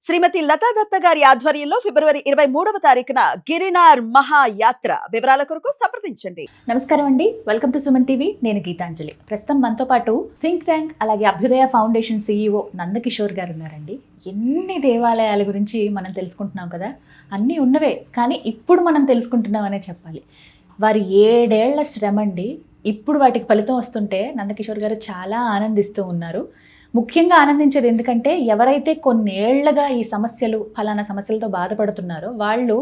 శ్రీమతి లతా దత్త గారి ఆధ్వర్యంలో ఫిబ్రవరి 23వ తారీఖున గిరినార్ మహాయాత్ర వివరాల కొరకు సంప్రదించండి. నమస్కారం అండి, వెల్కమ్ టు సుమన్ టీవీ. నేను గీతాంజలి. ప్రస్తుతం మనతో పాటు థింక్ ట్యాంక్ అలాగే అభ్యుదయ ఫౌండేషన్ CEO నందకిషోర్ గారు ఉన్నారండి. ఎన్ని దేవాలయాల గురించి మనం తెలుసుకుంటున్నాం కదా, అన్నీ ఉన్నవే, కానీ ఇప్పుడు మనం తెలుసుకుంటున్నామనే చెప్పాలి. వారి 7 ఏళ్ల శ్రమ అండి, ఇప్పుడు వాటికి ఫలితం వస్తుంటే నందకిషోర్ గారు చాలా ఆనందిస్తూ ఉన్నారు. ముఖ్యంగా ఆనందించేది ఎందుకంటే ఎవరైతే కొన్నేళ్లుగా ఈ ఫలానా సమస్యలతో బాధపడుతున్నారో వాళ్ళు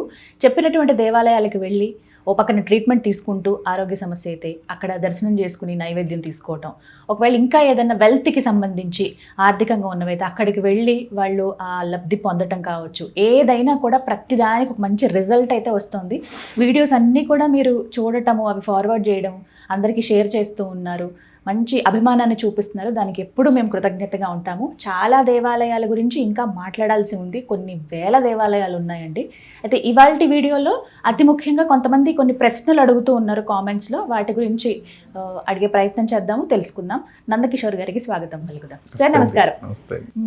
చెప్పినటువంటి దేవాలయాలకు వెళ్ళి ఓ పక్కన ట్రీట్మెంట్ తీసుకుంటూ ఆరోగ్య సమస్య అయితే అక్కడ దర్శనం చేసుకుని నైవేద్యం తీసుకోవటం, ఒకవేళ ఇంకా ఏదైనా వెల్త్కి సంబంధించి ఆర్థికంగా ఉన్నవైతే అక్కడికి వెళ్ళి వాళ్ళు ఆ లబ్ధి పొందటం కావచ్చు, ఏదైనా కూడా ప్రతిదానికి ఒక మంచి రిజల్ట్ అయితే వస్తుంది. వీడియోస్ అన్నీ కూడా మీరు చూడటము, అవి ఫార్వర్డ్ చేయడం, అందరికీ షేర్ చేస్తూ ఉన్నారు, మంచి అభిమానాన్ని చూపిస్తున్నారు. దానికి ఎప్పుడు మేము కృతజ్ఞతగా ఉంటాము. చాలా దేవాలయాల గురించి ఇంకా మాట్లాడాల్సి ఉంది, కొన్ని వేల దేవాలయాలు ఉన్నాయండి. అయితే ఇవాల్టి వీడియోలో అతి ముఖ్యంగా కొంతమంది కొన్ని ప్రశ్నలు అడుగుతూ ఉన్నారు కామెంట్స్లో, వాటి గురించి అడిగే ప్రయత్నం చేద్దాము, తెలుసుకుందాం. నందకిషోర్ గారికి స్వాగతం పలుకుదాం. సార్ నమస్కారం.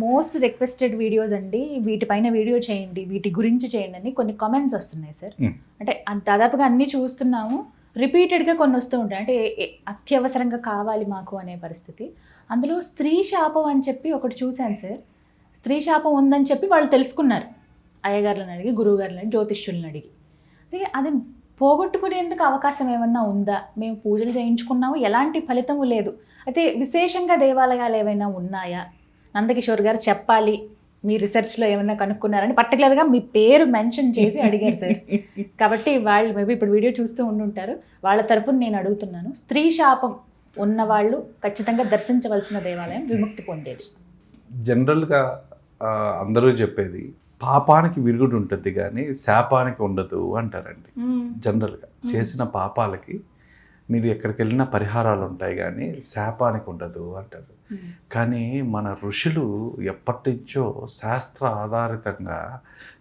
మోస్ట్ రిక్వెస్టెడ్ వీడియోస్ అండి, వీటిపైన వీడియో చేయండి, వీటి గురించి చేయండి అని కొన్ని కామెంట్స్ వస్తున్నాయి సార్. అంటే దాదాపుగా అన్నీ చూస్తున్నాము, రిపీటెడ్గా కొన్ని వస్తూ ఉంటాయి. అంటే అత్యవసరంగా కావాలి మాకు అనే పరిస్థితి. అందులో స్త్రీ శాపం అని చెప్పి ఒకటి చూశాను సార్. స్త్రీ శాపం ఉందని చెప్పి వాళ్ళు తెలుసుకున్నారు, అయ్యగారులను అడిగి, గురువుగారులను అడిగి, జ్యోతిష్యులను అడిగి. అది పోగొట్టుకునేందుకు అవకాశం ఏమన్నా ఉందా? మేము పూజలు చేయించుకున్నాము, ఎలాంటి ఫలితము లేదు. అయితే విశేషంగా దేవాలయాలు ఏమైనా ఉన్నాయా? నందకిషోర్ గారు చెప్పాలి, మీ రీసెర్చ్లో ఏమైనా కనుక్కున్నారని పర్టికులర్గా మీ పేరు మెన్షన్ చేసి అడిగారు సార్. కాబట్టి వాళ్ళు మేబీ ఇప్పుడు వీడియో చూస్తూ ఉండుంటారు, వాళ్ళ తరపున నేను అడుగుతున్నాను. స్త్రీ శాపం ఉన్నవాళ్ళు ఖచ్చితంగా దర్శించవలసిన దేవాలయం, విముక్తి పొందేది. జనరల్గా అందరూ చెప్పేది పాపానికి విరుగుడు ఉంటుంది కానీ శాపానికి ఉండదు అంటారండి. జనరల్గా చేసిన పాపాలకి మీరు ఎక్కడికి వెళ్ళినా పరిహారాలు ఉంటాయి కానీ శాపానికి ఉండదు అంటారు. కానీ మన ఋషులు ఎప్పటి నుంచో శాస్త్ర ఆధారితంగా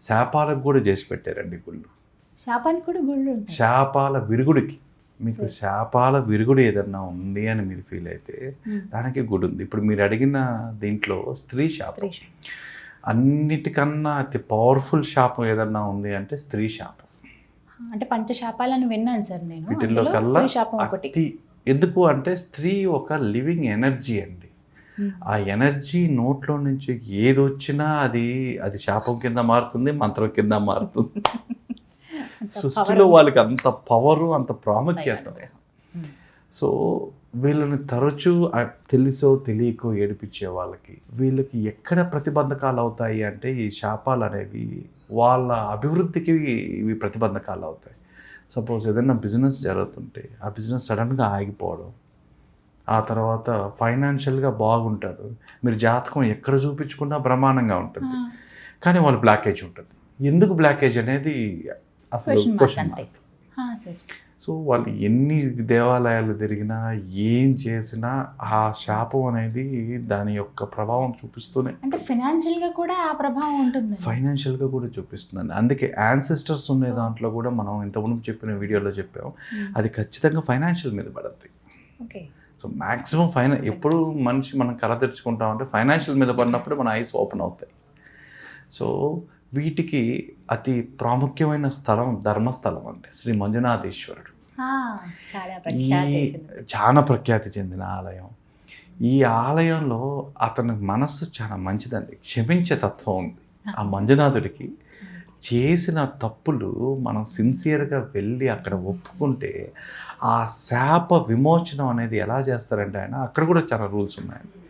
శాపాలకు కూడా చేసి పెట్టారండి గుళ్ళు. శాపానికి కూడా గుళ్ళు, శాపాల విరుగుడికి. మీకు శాపాల విరుగుడు ఏదన్నా ఉంది అని మీరు ఫీల్ అయితే దానికి గుడి ఉంది. ఇప్పుడు మీరు అడిగిన దీంట్లో స్త్రీ శాపం, అన్నిటికన్నా అతి పవర్ఫుల్ శాపం ఏదన్నా ఉంది అంటే స్త్రీ శాపం. అంటే పంచశాపాలను విన్నాను సార్ నేను. వీటిల్లో కల్లా అతి, ఎందుకు అంటే స్త్రీ ఒక లివింగ్ ఎనర్జీ అండి. ఆ ఎనర్జీ నోట్లో నుంచి ఏది వచ్చినా అది శాపం కింద మారుతుంది, మంత్రం కింద మారుతుంది. సృష్టిలో వాళ్ళకి అంత పవరు, అంత ప్రాముఖ్యత. సో వీళ్ళని తరచూ తెలుసో తెలియకో ఏడిపించే వీళ్ళకి ఎక్కడ ప్రతిబంధకాలు అవుతాయి అంటే ఈ శాపాలు అనేవి వాళ్ళ అభివృద్ధికి ఇవి ప్రతిబంధకాలు అవుతాయి. సపోజ్ ఏదైనా బిజినెస్ జరుగుతుంటే ఆ బిజినెస్ సడన్గా ఆగిపోవడం, ఆ తర్వాత ఫైనాన్షియల్గా బాగుంటారు, మీరు జాతకం ఎక్కడ చూపించుకున్నా బ్రహ్మాండంగా ఉంటుంది, కానీ వాళ్ళు బ్లాకేజ్ ఉంటుంది. ఎందుకు బ్లాకేజ్ అనేది అసలు క్వశ్చన్ మార్క్. సో వాళ్ళు ఎన్ని దేవాలయాలు తిరిగినా ఏం చేసినా ఆ శాపం అనేది దాని యొక్క ప్రభావం చూపిస్తూనే, అంటే ఫైనాన్షియల్గా కూడా ఆ ప్రభావం ఉంటుంది, ఫైనాన్షియల్గా కూడా చూపిస్తుందండి. అందుకే యాన్సెస్టర్స్ ఉండే దాంట్లో కూడా మనం ఇంతకుముందు చెప్పిన వీడియోలో చెప్పాం, అది ఖచ్చితంగా ఫైనాన్షియల్ మీద పడుతుంది. సో మ్యాక్సిమం ఎప్పుడు మనం కళ తెరుచుకుంటామంటే ఫైనాన్షియల్ మీద పడినప్పుడు మన ఐస్ ఓపెన్ అవుతాయి. సో వీటికి అతి ప్రాముఖ్యమైన స్థలం ధర్మస్థలం అండి, శ్రీ మంజునాథేశ్వరుడు. చాలా ప్రఖ్యాతి చెందిన ఆలయం. ఈ ఆలయంలో అతని మనస్సు చాలా మంచిదండి, క్షమించే తత్వం ఉంది. ఆ మంజునాథుడికి చేసిన తప్పులు మనం సిన్సియర్గా వెళ్ళి అక్కడ ఒప్పుకుంటే ఆ శాప విమోచనం అనేది ఎలా చేస్తారంటే ఆయన, అక్కడ కూడా చాలా రూల్స్ ఉన్నాయండి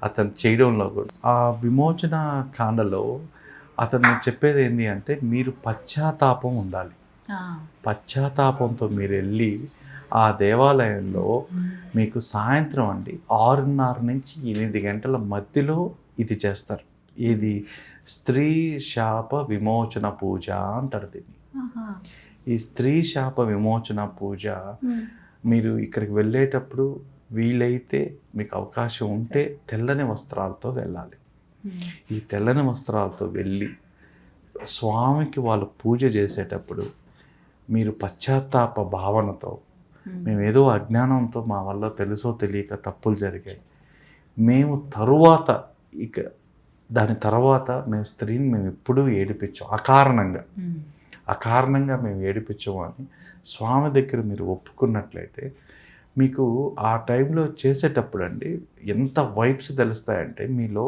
అతను చేయడంలో కూడా. ఆ విమోచన కాండలో అతను చెప్పేది ఏంటి అంటే, మీరు పశ్చాత్తాపం ఉండాలి. పశ్చాత్తాపంతో మీరు వెళ్ళి ఆ దేవాలయంలో మీకు సాయంత్రం అండి 6:30 నుంచి 8 గంటల మధ్యలో ఇది చేస్తారు. ఇది స్త్రీ శాప విమోచన పూజ అంటారు దీన్ని. ఈ స్త్రీ శాప విమోచన పూజ మీరు ఇక్కడికి వెళ్ళేటప్పుడు వీలైతే మీకు అవకాశం ఉంటే తెల్లని వస్త్రాలతో వెళ్ళాలి. ఈ తెల్లని వస్త్రాలతో వెళ్ళి స్వామికి వాళ్ళు పూజ చేసేటప్పుడు మీరు పశ్చాత్తాప భావనతో, మేము ఏదో అజ్ఞానంతో మా వల్ల తెలుసో తెలియక తప్పులు జరిగాయి, మేము తరువాత ఇక దాని తర్వాత మేము స్త్రీని మేము ఎప్పుడూ ఏడిపించాం అకారణంగా మేము ఏడిపించాము అని స్వామి దగ్గర మీరు ఒప్పుకున్నట్లయితే మీకు ఆ టైంలో చేసేటప్పుడు అండి ఎంత వైబ్స్ తెలుస్తాయంటే మీలో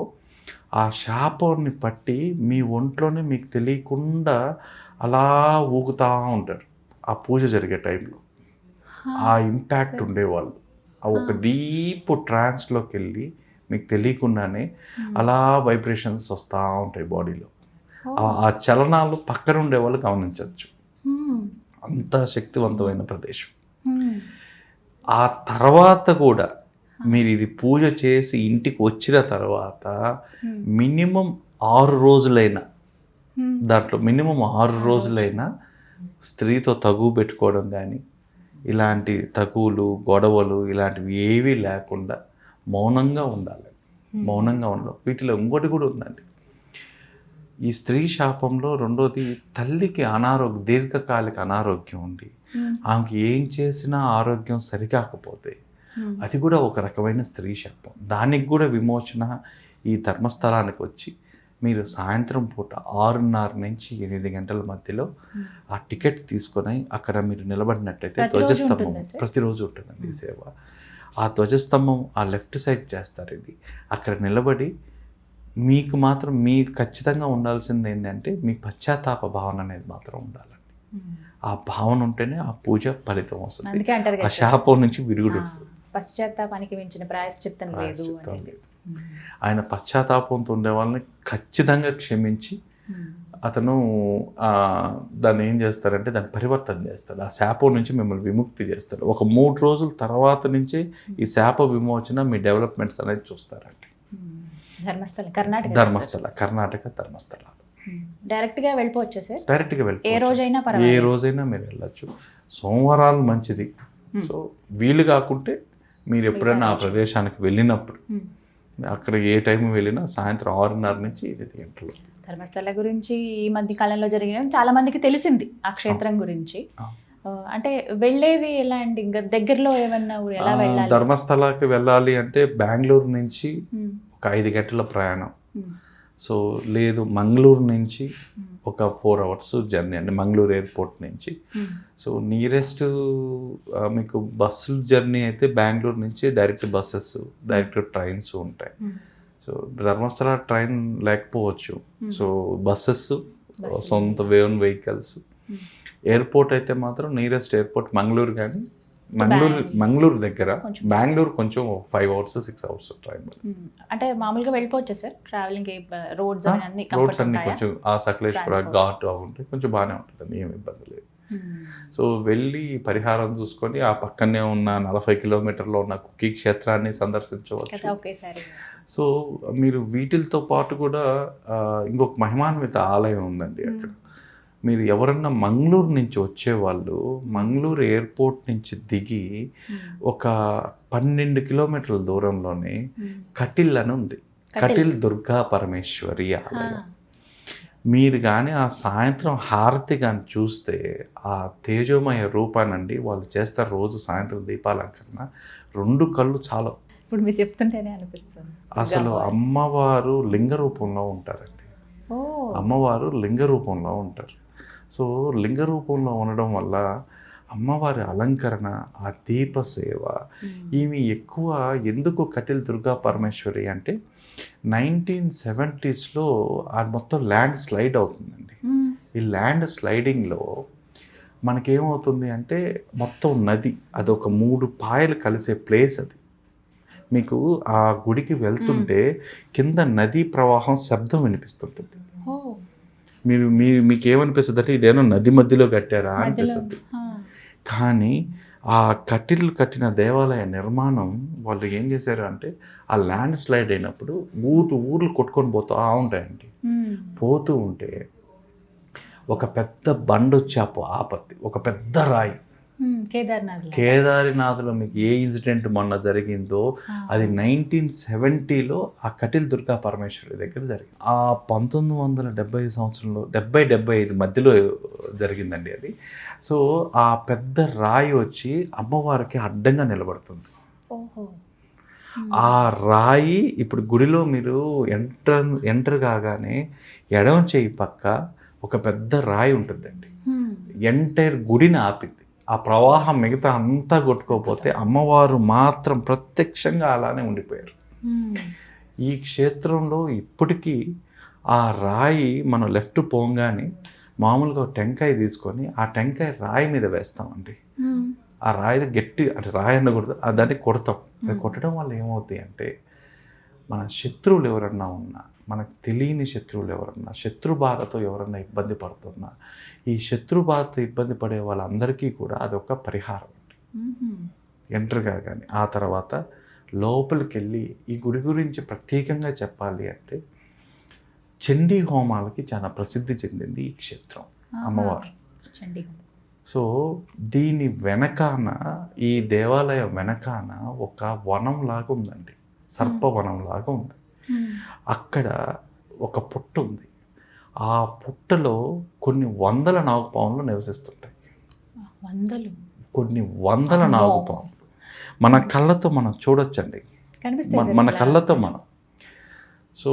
ఆ శాపాన్ని పట్టి మీ ఒంట్లోనే మీకు తెలియకుండా అలా ఊగుతూ ఉంటారు ఆ పూజ జరిగే టైంలో. ఆ ఇంపాక్ట్ ఉండేవాళ్ళు ఆ ఒక డీప్ ట్రాన్స్లోకి వెళ్ళి మీకు తెలియకుండానే అలా వైబ్రేషన్స్ వస్తూ ఉంటాయి బాడీలో. ఆ చలనాలు పక్కన ఉండేవాళ్ళు గమనించవచ్చు. అంత శక్తివంతమైన ప్రదేశం. ఆ తర్వాత కూడా మీరు ఇది పూజ చేసి ఇంటికి వచ్చిన తర్వాత మినిమం 6 రోజులైనా దాంట్లో మినిమం 6 రోజులైనా స్త్రీతో తగువు పెట్టుకోవడం కానీ ఇలాంటి తగువులు గొడవలు ఇలాంటివి ఏవీ లేకుండా మౌనంగా ఉండాలి. మౌనంగా ఉండడం. వీటిలో ఇంకోటి కూడా ఉందండి. ఈ స్త్రీ శాపంలో రెండోది తల్లికి దీర్ఘకాలిక అనారోగ్యం ఉండి ఆమెకి ఏం చేసినా ఆరోగ్యం సరికాకపోతే అది కూడా ఒక రకమైన స్త్రీ శాపం. దానికి కూడా విమోచన ఈ ధర్మస్థలానికి వచ్చి మీరు సాయంత్రం పూట 6:30 నుంచి 8 గంటల మధ్యలో ఆ టికెట్ తీసుకొని అక్కడ మీరు నిలబడినట్టయితే ధ్వజస్తంభం ప్రతిరోజు ఉంటుందండి ఈ సేవ. ఆ ధ్వజస్తంభం ఆ లెఫ్ట్ సైడ్ చేస్తారు. ఇది అక్కడ నిలబడి మీకు మాత్రం మీరు ఖచ్చితంగా ఉండాల్సింది ఏంటంటే మీ పశ్చాత్తాప భావన అనేది మాత్రం ఉండాలండి. ఆ భావన ఉంటేనే ఆ పూజ ఫలితం వస్తుంది. ఆ శాపం నుంచి విరుగుడు వస్తుంది. పశ్చాత్తాపానికి మించిన ప్రాయశ్చిత్తం లేదు. ఆయన పశ్చాత్తాపంతో ఉండే వాళ్ళని ఖచ్చితంగా క్షమించి అతను దాన్ని ఏం చేస్తారంటే దాన్ని పరివర్తన చేస్తాడు. ఆ శాపం నుంచి మిమ్మల్ని విముక్తి చేస్తాడు. ఒక 3 రోజుల తర్వాత నుంచే ఈ శాప విమోచన మీ డెవలప్మెంట్స్ అనేది చూస్తారండి. కర్ణాటక ధర్మస్థల డైరెక్ట్గా వెళ్ళిపోవచ్చు సార్. డైరెక్ట్గా వెళ్ళిపోవచ్చు. ఏ రోజైనా మీరు వెళ్ళచ్చు. సోమవారాలు మంచిది. సో వీలు కాకుంటే మీరు ఎప్పుడైనా ఆ ప్రదేశానికి వెళ్ళినప్పుడు అక్కడ ఏ టైం వెళ్ళినా సాయంత్రం 6:30 నుంచి 8 గంటలు. ధర్మస్థల గురించి ఈ మధ్య కాలంలో జరిగిన చాలా మందికి తెలిసింది ఆ క్షేత్రం గురించి. అంటే వెళ్ళేది ఎలా అండి? ఇంకా దగ్గరలో ఏమన్నా ఎలా వెళ్ళాలి? ధర్మస్థలకి వెళ్ళాలి అంటే బెంగళూరు నుంచి ఒక 5 గంటల ప్రయాణం. సో లేదు మంగళూరు నుంచి ఒక 4 అవర్స్ జర్నీ అండి మంగళూరు ఎయిర్పోర్ట్ నుంచి. సో నియరెస్ట్ మీకు బస్సు జర్నీ అయితే బెంగళూరు నుంచి డైరెక్ట్ బస్సెస్ డైరెక్ట్ ట్రైన్స్ ఉంటాయి. సో ధర్మస్థల ట్రైన్ లేకపోవచ్చు. సో బస్సెస్ సొంత ఓన్ వెహికల్స్. ఎయిర్పోర్ట్ అయితే మాత్రం నియరెస్ట్ ఎయిర్పోర్ట్ మంగళూరు కానీ మంగళూరు దగ్గర. బెంగళూరు కొంచెం 5 అవర్స్ 6 అవర్స్ ట్రైన్. అంటే మామూలుగా వెళ్ళిపోవచ్చు సార్ ట్రావెలింగ్ రోడ్స్ అన్ని కొంచెం ఆ సకలేశ్వర ఘాట్ ఉంటే కొంచెం బాగానే ఉంటుంది, ఏమి ఇబ్బంది లేదు. సో వెళ్ళి పరిహారం చూసుకొని ఆ పక్కనే ఉన్న 40 కిలోమీటర్లో ఉన్న కుక్కీ క్షేత్రాన్ని సందర్శించవచ్చు. సో మీరు వీటితో పాటు కూడా ఇంకొక మహిమాన్విత ఆలయం ఉందండి అక్కడ. మీరు ఎవరన్నా మంగళూరు నుంచి వచ్చేవాళ్ళు మంగళూరు ఎయిర్పోర్ట్ నుంచి దిగి ఒక 12 కిలోమీటర్ల దూరంలోనే కటిల్ అని ఉంది. కటిల్ దుర్గా పరమేశ్వరి ఆలయం. మీరు కానీ ఆ సాయంత్రం హారతి కానీ చూస్తే ఆ తేజోమయ రూపానండి వాళ్ళు చేస్తారు. రోజు సాయంత్రం దీపాలంకరణ 2 కళ్ళు చాలు. ఇప్పుడు మీరు చెప్తుంటేనే అనిపిస్తుంది. అసలు అమ్మవారు లింగ రూపంలో ఉంటారండి. అమ్మవారు లింగ రూపంలో ఉంటారు. సో లింగ రూపంలో ఉండడం వల్ల అమ్మవారి అలంకరణ ఆ దీప సేవ ఈమె ఎక్కువ ఎందుకు కటిల్ దుర్గా పరమేశ్వరి అంటే 1970s ఆ మొత్తం ల్యాండ్ స్లైడ్ అవుతుందండి. ఈ ల్యాండ్ స్లైడింగ్లో మనకేమవుతుంది అంటే మొత్తం నది అదొక 3 పాయలు కలిసే ప్లేస్ అది. మీకు ఆ గుడికి వెళ్తుంటే కింద నదీ ప్రవాహం శబ్దం వినిపిస్తుంటుంది. మీకు ఏమనిపిస్తుంది అంటే ఇదేమో నది మధ్యలో కట్టారా అనిపిస్తుంది. కానీ ఆ కట్టిన దేవాలయ నిర్మాణం వాళ్ళు ఏం చేశారు అంటే ఆ ల్యాండ్ స్లైడ్ అయినప్పుడు ఊర్లు కొట్టుకొని పోతూ ఉంటాయండి. పోతూ ఉంటే ఒక పెద్ద బండ వచ్చి ఆపత్తి ఒక పెద్ద రాయి. కేదార్నాథ్లో మీకు ఏ ఇన్సిడెంట్ మొన్న జరిగిందో అది 1970లో ఆ కటిల్ దుర్గా పరమేశ్వరి దగ్గర జరిగింది. ఆ 1970 సంవత్సరంలో 70-75 మధ్యలో జరిగిందండి అది. సో ఆ పెద్ద రాయి వచ్చి అమ్మవారికి అడ్డంగా నిలబడుతుంది. ఆ రాయి ఇప్పుడు గుడిలో మీరు ఎంటర్ కాగానే ఎడమ చేయి పక్క ఒక పెద్ద రాయి ఉంటుందండి. ఎంటైర్ గుడిని ఆపింది. ఆ ప్రవాహం మిగతా అంతా కొట్టుకోపోతే అమ్మవారు మాత్రం ప్రత్యక్షంగా అలానే ఉండిపోయారు. ఈ క్షేత్రంలో ఇప్పటికీ ఆ రాయి మనం లెఫ్ట్ పోగానే మామూలుగా టెంకాయ తీసుకొని ఆ టెంకాయ రాయి మీద వేస్తామండి. ఆ రాయి గట్టి అంటే రాయి అనకూడదు, దాన్ని కొడతాం. అది కొట్టడం వల్ల ఏమవుతాయి అంటే మన శత్రువులు ఎవరన్నా ఉన్నా, మనకు తెలియని శత్రువులు ఎవరన్నా, శత్రు బాధతో ఎవరన్నా ఇబ్బంది పడుతున్నా, ఈ శత్రు బాధతో ఇబ్బంది పడే వాళ్ళందరికీ కూడా అదొక పరిహారం అండి. ఎంటర్ కాగానే ఆ తర్వాత లోపలికి వెళ్ళి ఈ గుడి గురించి ప్రత్యేకంగా చెప్పాలి అంటే చండీ హోమాలకి చాలా ప్రసిద్ధి చెందింది ఈ క్షేత్రం అమ్మవారు. సో దీని వెనకాన, ఈ దేవాలయం వెనకాన ఒక వనం లాగా ఉందండి, సర్పవనం లాగా ఉంది. అక్కడ ఒక పుట్ట ఉంది. ఆ పుట్టలో కొన్ని వందల నాగుపాములు నివసిస్తుంటాయి. కొన్ని వందల నాగుపాములు మన కళ్ళతో మనం చూడొచ్చండి, మన కళ్ళతో మనం. సో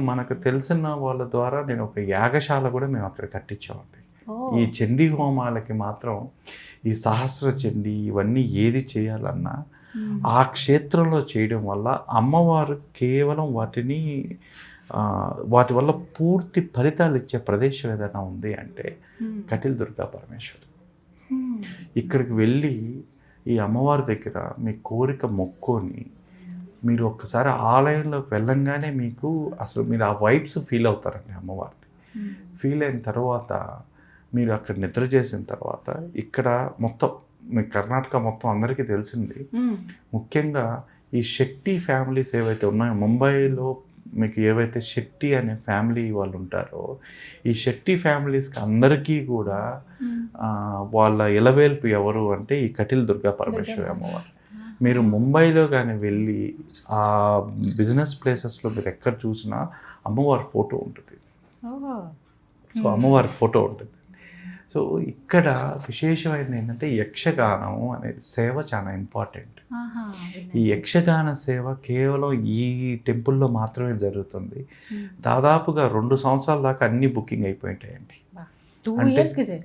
మనకు తెలిసిన వాళ్ళ ద్వారా నేను ఒక యాగశాల కూడా మేము అక్కడ కట్టించామండి. ఈ చండీ హోమాలకి మాత్రం ఈ సహస్ర చండీ ఇవన్నీ ఏది చేయాలన్నా ఆ క్షేత్రంలో చేయడం వల్ల అమ్మవారు కేవలం వాటి వల్ల పూర్తి ఫలితాలు ఇచ్చే ప్రదేశం ఏదైనా ఉంది అంటే కటిల్ దుర్గా పరమేశ్వరి. ఇక్కడికి వెళ్ళి ఈ అమ్మవారి దగ్గర మీ కోరిక మొక్కొని మీరు ఒక్కసారి ఆలయంలోకి వెళ్ళంగానే మీకు అసలు మీరు ఆ వైబ్స్ ఫీల్ అవుతారండి అమ్మవారిది. ఫీల్ అయిన తర్వాత మీరు అక్కడ నిద్ర చేసిన తర్వాత ఇక్కడ మొత్తం మీ కర్ణాటక మొత్తం అందరికీ తెలిసింది. ముఖ్యంగా ఈ శెట్టి ఫ్యామిలీస్ ఏవైతే ఉన్నాయో ముంబైలో మీకు ఏవైతే శెట్టి అనే ఫ్యామిలీ వాళ్ళు ఉంటారో ఈ శెట్టి ఫ్యామిలీస్కి అందరికీ కూడా వాళ్ళ ఇలవేల్పు ఎవరు అంటే ఈ కటిల్ దుర్గా పరమేశ్వరి అమ్మవారు. మీరు ముంబైలో కానీ వెళ్ళి ఆ బిజినెస్ ప్లేసెస్లో మీరు ఎక్కడ చూసినా అమ్మవారి ఫోటో ఉంటుంది. సో అమ్మవారి ఫోటో ఉంటుంది. సో ఇక్కడ విశేషమైనది ఏంటంటే యక్షగానం అనే సేవ చాలా ఇంపార్టెంట్. ఈ యక్షగాన సేవ కేవలం ఈ టెంపుల్లో మాత్రమే జరుగుతుంది. దాదాపుగా 2 సంవత్సరాల దాకా అన్ని బుకింగ్ అయిపోయింటాయండి. అంటే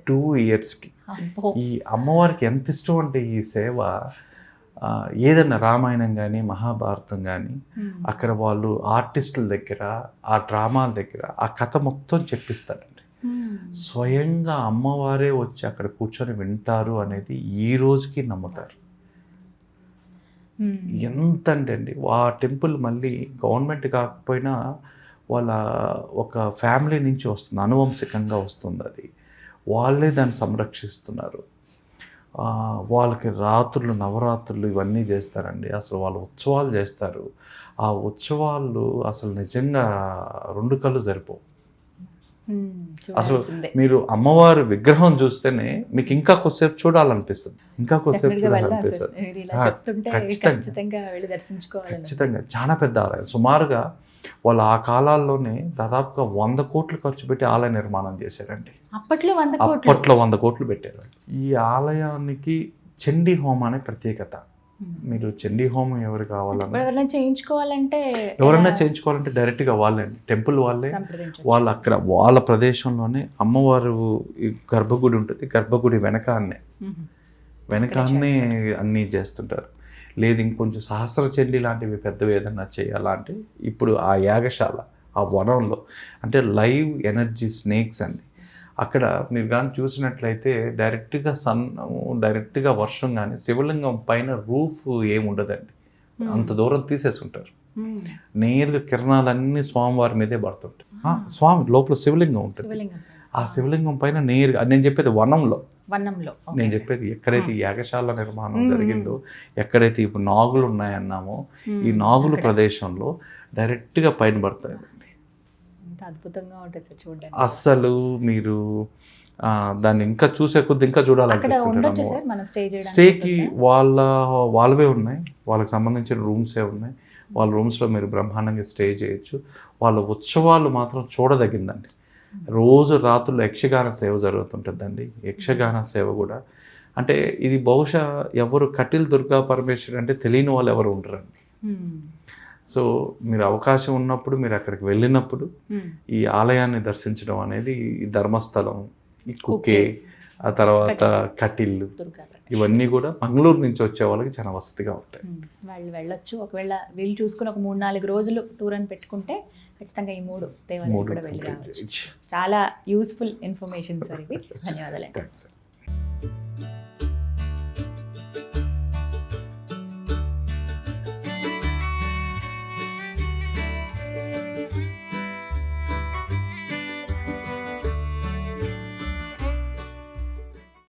2 ఇయర్స్కి. ఈ అమ్మవారికి ఎంత ఇష్టం అంటే ఈ సేవ ఏదన్నా రామాయణం కానీ మహాభారతం కానీ అక్కడ వాళ్ళు ఆర్టిస్టుల దగ్గర ఆ డ్రామాల దగ్గర ఆ కథ మొత్తం చెప్పిస్తారండి. స్వయంగా అమ్మవారే వచ్చి అక్కడ కూర్చొని వింటారు అనేది ఈ రోజుకి నమ్ముతారు. ఎంత అంటే అండి ఆ టెంపుల్ మళ్ళీ గవర్నమెంట్ కాకపోయినా వాళ్ళ ఒక ఫ్యామిలీ నుంచి వస్తుంది, అనువంశికంగా వస్తుంది. అది వాళ్ళే దాన్ని సంరక్షిస్తున్నారు. వాళ్ళకి రాత్రులు నవరాత్రులు ఇవన్నీ చేస్తారండి. అసలు వాళ్ళు ఉత్సవాలు చేస్తారు. ఆ ఉత్సవాలు అసలు నిజంగా 2 కళ్ళు సరిపోవు. అసలు మీరు అమ్మవారి విగ్రహం చూస్తేనే మీకు ఇంకా కొద్దిసేపు చూడాలనిపిస్తుంది, ఇంకా కొద్దిసేపు చూడాలనిపిస్తుంది. ఖచ్చితంగా చాలా పెద్ద ఆలయం. సుమారుగా వాళ్ళు ఆ కాలాల్లోనే దాదాపుగా 100 కోట్లు ఖర్చు పెట్టి ఆలయ నిర్మాణం చేశారండి. అప్పట్లో 100 కోట్లు పెట్టారు. ఈ ఆలయానికి చండీ హోమం అనే ప్రత్యేకత. మీరు చండీ హోమం ఎవరు కావాలన్నా ఎవరైనా చేయించుకోవాలంటే డైరెక్ట్గా వాళ్ళే టెంపుల్ వాళ్ళు అక్కడ వాళ్ళ ప్రదేశంలోనే అమ్మవారు గర్భగుడి ఉంటుంది. గర్భగుడి వెనకాన్నే అన్నీ చేస్తుంటారు. లేదు ఇంకొంచెం సహస్ర చండీ లాంటివి పెద్దవి ఏదన్నా చేయాలంటే ఇప్పుడు ఆ యాగశాల ఆ వనంలో అంటే లైవ్ ఎనర్జీ స్నేక్స్ అండి. అక్కడ మీరు కానీ చూసినట్లయితే డైరెక్ట్గా వర్షం కానీ శివలింగం పైన రూఫ్ ఏముండదండి, అంత దూరం తీసేసుకుంటారు. నేరుగా కిరణాలన్నీ స్వామివారి మీదే పడుతుంటాయి. స్వామి లోపల శివలింగం ఉంటుంది. ఆ శివలింగం పైన నేరుగా నేను చెప్పేది వనంలో నేను చెప్పేది ఎక్కడైతే యాగశాల నిర్మాణం జరిగిందో, ఎక్కడైతే ఇప్పుడు నాగులు ఉన్నాయన్నామో ఈ నాగుల ప్రదేశంలో డైరెక్ట్గా పైన పడతాయండి. అద్భుతంగా ఉంటుంది చూడండి. అస్సలు మీరు దాన్ని ఇంకా చూసే కొద్ది ఇంకా చూడాలనిపిస్తుంది. స్టేకి వాళ్ళవే ఉన్నాయి, వాళ్ళకి సంబంధించిన రూమ్సే ఉన్నాయి. వాళ్ళ రూమ్స్లో మీరు బ్రహ్మాండంగా స్టే చేయొచ్చు. వాళ్ళ ఉత్సవాలు మాత్రం చూడదగిందండి. రోజు రాత్రులు యక్షగాన సేవ జరుగుతుంటుందండి. యక్షగాన సేవ కూడా అంటే ఇది బహుశా ఎవరు కటిల్ దుర్గా పరమేశ్వరి అంటే తెలియని వాళ్ళు ఎవరు ఉంటారండి. సో మీరు అవకాశం ఉన్నప్పుడు మీరు అక్కడికి వెళ్ళినప్పుడు ఈ ఆలయాన్ని దర్శించడం అనేది ఈ ధర్మస్థలం, ఈ కుకే, ఆ తర్వాత కటిల్లు, ఇవన్నీ కూడా మంగళూరు నుంచి వచ్చే వాళ్ళకి చాలా వసతిగా ఉంటాయి. వాళ్ళు వెళ్ళొచ్చు. ఒకవేళ వీళ్ళు చూసుకుని ఒక 3-4 రోజులు టూర్ అని పెట్టుకుంటే ఖచ్చితంగా ఈ 3 దేవాలయాలు కూడా వెళ్ళి రావచ్చు. చాలా యూస్ఫుల్ ఇన్ఫర్మేషన్ సార్ ఇవి. ధన్యవాదాలు.